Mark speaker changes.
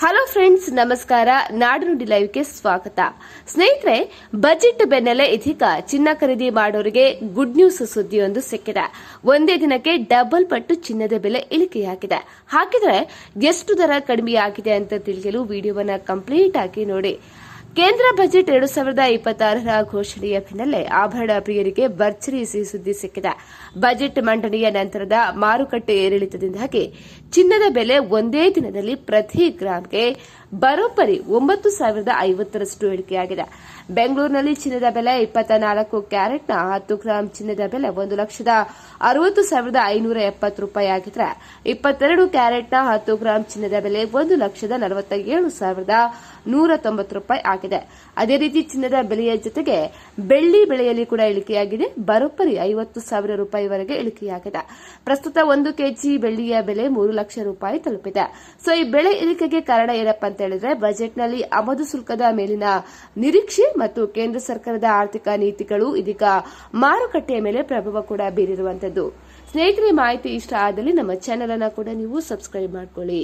Speaker 1: Hello friends, ನಮಸ್ಕಾರ. ನಾಡುನುಡಿ ಲೈವ್ಗೆ ಸ್ವಾಗತ. ಸ್ನೇಹಿತರೆ, ಬಜೆಟ್ ಬೆನ್ನಲ್ಲೇ ಇದೀಗ ಚಿನ್ನ ಖರೀದಿ ಮಾಡೋರಿಗೆ ಗುಡ್ ನ್ಯೂಸ್ ಸುದ್ದಿಯೊಂದು ಸಿಕ್ಕಿದೆ. ಒಂದೇ ದಿನಕ್ಕೆ ಡಬಲ್ ಪಟ್ಟು ಚಿನ್ನದ ಬೆಲೆ ಇಳಿಕೆಯಾಗಿದೆ. ಹಾಗಿದ್ರೆ ಎಷ್ಟು ದರ ಕಡಿಮೆಯಾಗಿದೆ ಅಂತ ತಿಳಿಯಲು ವಿಡಿಯೋವನ್ನು ಕಂಪ್ಲೀಟ್ ಆಗಿ ನೋಡಿ. ಕೇಂದ್ರ ಬಜೆಟ್ 2026ರ ಘೋಷಣೆಯ ಬೆನ್ನಲ್ಲೇ ಆಭರಣ ಪ್ರಿಯರಿಗೆ ಭರ್ಜರಿ ಸಿಹಿ ಸುದ್ದಿ ಸಿಕ್ಕಿದೆ. ಬಜೆಟ್ ಮಂಡನೆಯ ನಂತರದ ಮಾರುಕಟ್ಟೆ ಏರಿಳಿತದಿಂದಾಗಿ ಚಿನ್ನದ ಬೆಲೆ ಒಂದೇ ದಿನದಲ್ಲಿ ಪ್ರತಿ ಗ್ರಾಂಗೆ ಬರೋಬ್ಬರಿ 9,050ರಷ್ಟು ಇಳಿಕೆಯಾಗಿದೆ. ಬೆಂಗಳೂರಿನಲ್ಲಿ ಚಿನ್ನದ ಬೆಲೆ 24 ಕ್ಯಾರೆಟ್ನ 10 ಗ್ರಾಂ ಚಿನ್ನದ ಬೆಲೆ $1,60,570 ಆಗಿದ್ರೆ 22 ಕ್ಯಾರೆಟ್ನ 10 ಗ್ರಾಂ ಚಿನ್ನದ ಬೆಲೆ $1,47,190 ಆಗಿದೆ. ಅದೇ ರೀತಿ ಚಿನ್ನದ ಬೆಲೆಯ ಜೊತೆಗೆ ಬೆಳ್ಳಿ ಬೆಲೆಯಲ್ಲಿ ಕೂಡ ಇಳಿಕೆಯಾಗಿದೆ. ಬರೋಬ್ಬರಿ $50,000 ಇಳಿಕೆಯಾಗಿದೆ. ಪ್ರಸ್ತುತ 1 ಕೆಜಿ ಬೆಳ್ಳಿಯ ಬೆಲೆ $3 ಲಕ್ಷ ತಲುಪಿದೆ. ಸೊ ಈ ಬೆಲೆ ಇಳಿಕೆಗೆ ಕಾರಣ ಏನಪ್ಪಾ ಅಂತ ಹೇಳಿದ್ರೆ, ಬಜೆಟ್ನಲ್ಲಿ ಆಮದು ಸುಂಕದ ಮೇಲಿನ ನಿರೀಕ್ಷೆ ಮತ್ತು ಕೇಂದ್ರ ಸರ್ಕಾರದ ಆರ್ಥಿಕ ನೀತಿಗಳು ಇದೀಗ ಮಾರುಕಟ್ಟೆಯ ಮೇಲೆ ಪ್ರಭಾವ ಕೂಡ ಬೀರಿರುವಂತದ್ದು. ಸ್ನೇಹಿತರೆ, ಮಾಹಿತಿ ಇಷ್ಟ ಆದಲ್ಲಿ ನಮ್ಮ ಚಾನೆಲ್ ಅನ್ನು ಕೂಡ ನೀವು ಸಬ್ಸ್ಕ್ರೈಬ್ ಮಾಡ್ಕೊಳ್ಳಿ.